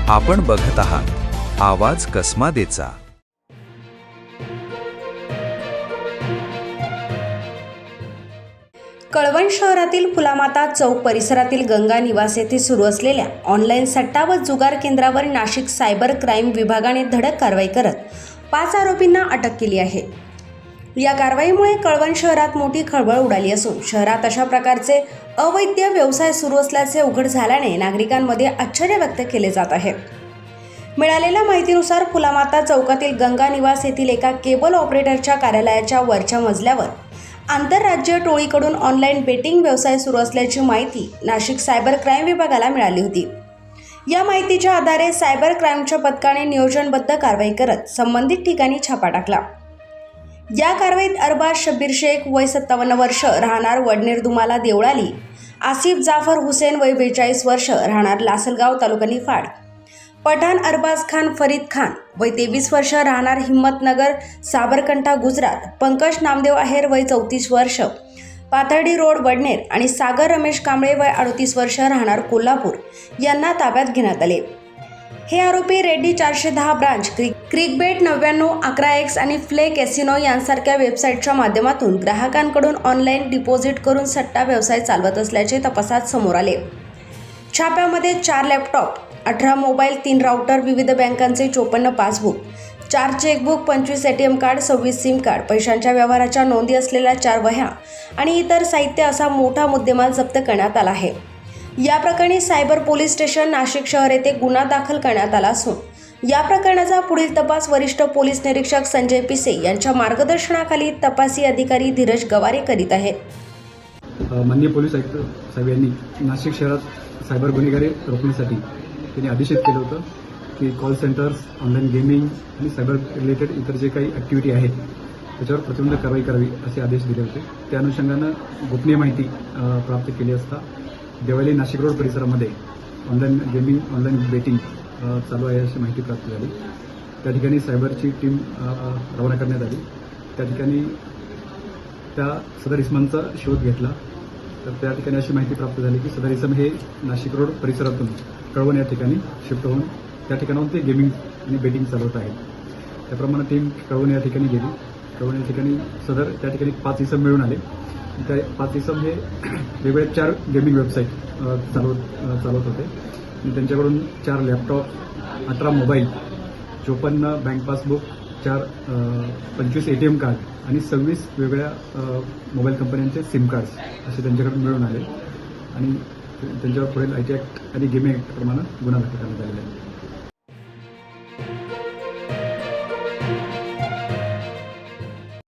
आपण बघत आहात आवाज कसमादेचा। कळवण शहरातील फुलामाता चौक परिसरातील गंगा निवास येथे सुरू असलेल्या ऑनलाईन सट्टा व जुगार केंद्रावर नाशिक सायबर क्राईम विभागाने धडक कारवाई करत 5 आरोपींना अटक केली आहे। या कारवाईमुळे कळवण शहरात मोठी खळबळ उडाली असून शहरात अशा प्रकारचे अवैध व्यवसाय सुरू असल्याचे उघड झाल्याने नागरिकांमध्ये आश्चर्य व्यक्त केले जात आहे। मिळालेल्या माहितीनुसार फुलामाता चौकातील गंगा निवास येथील एका केबल ऑपरेटरच्या कार्यालयाच्या वरच्या मजल्यावर आंतरराज्य टोळीकडून ऑनलाईन बेटिंग व्यवसाय सुरू असल्याची माहिती नाशिक सायबर क्राईम विभागाला मिळाली होती। या माहितीच्या आधारे सायबर क्राईमच्या पथकाने नियोजनबद्ध कारवाई करत संबंधित ठिकाणी छापा टाकला। या कारवाईत अरबाज शब्बीर शेख वय 57 वर्ष राहणार वडनेर दुमाला देवळाली, आसिफ जाफर हुसेन वय 42 वर्ष राहणार लासलगाव तालुका निफाड, पठाण अरबाज खान फरीद खान वय 23 वर्ष राहणार हिम्मतनगर साबरकंठा गुजरात, पंकज नामदेव आहेर वय 34 वर्ष पाथर्डी रोड वडनेर आणि सागर रमेश कांबळे वय 38 वर्ष राहणार कोल्हापूर यांना ताब्यात घेण्यात आले। हे आरोपी रेड्डी 410 ब्रांच, क्रिकबेट 9911X आणि फ्ले कॅसिनो यांसारख्या वेबसाईटच्या माध्यमातून ग्राहकांकडून ऑनलाईन डिपॉझिट करून सट्टा व्यवसाय चालवत असल्याचे तपासात समोर आले। छाप्यामध्ये 4 लॅपटॉप, 18 मोबाईल, 3 राउटर, विविध बँकांचे 54 passbook, 4 chequebook, 25 ATM card, 26 SIM card, पैशांच्या व्यवहाराच्या नोंदी असलेल्या 4 वह्या आणि इतर साहित्य असा मोठा मुद्देमाल जप्त करण्यात आला आहे। या प्रकरणी सायबर पोलीस स्टेशन नाशिक शहर येथे गुन्हा दाखल करण्यात आला असून या प्रकरणाचा पुढील तपास वरिष्ठ पोलीस निरीक्षक संजय पिसे यांच्या मार्गदर्शनाखाली तपासी अधिकारी धीरज गवारे करीत आहेत। माननीय पोलीस आयुक्त साहेब यांनी नाशिक शहरात सायबर गुन्हेगारी रोखण्यासाठी त्यांनी आदेशित केलं होतं की कॉल सेंटर्स, ऑनलाईन गेमिंग आणि सायबर रिलेटेड इतर जे काही ॲक्टिव्हिटी आहेत त्याच्यावर प्रतिबंध कारवाई करावी असे आदेश दिले होते। त्या अनुषंगानं गोपनीय माहिती प्राप्त केली असता देवळाली नाशिक रोड परिसरामध्ये ऑनलाईन गेमिंग, ऑनलाईन बेटिंग चालू आहे अशी माहिती प्राप्त झाली। त्या ठिकाणी सायबरची टीम रवाना करण्यात आली। त्या ठिकाणी त्या सदर इसमांचा शोध घेतला तर त्या ठिकाणी अशी माहिती प्राप्त झाली की सदर इसम हे नाशिक रोड परिसरातून कळवण या ठिकाणी शिफ्ट होऊन त्या ठिकाणाहून ते गेमिंग आणि बेटिंग चालवत आहेत। त्याप्रमाणे टीम कळवण या ठिकाणी गेली। कळवण या ठिकाणी सदर त्या ठिकाणी 5 इसम मिळून आले। त्या 5 इसम हे वेगवेगळ्या 4 गेमिंग वेबसाईट चालवत होते आणि त्यांच्याकडून 4 laptop, 18 mobile, 54 bank passbook, 25 ATM card आणि 26 वेगवेगळ्या मोबाईल कंपन्यांचे सिम कार्ड्स असे त्यांच्याकडून मिळून आले आणि त्यांच्यावर पुढील IT ॲक्ट आणि गेमिंग ॲक्ट प्रमाणे गुन्हा दाखल करण्यात आलेला आहे।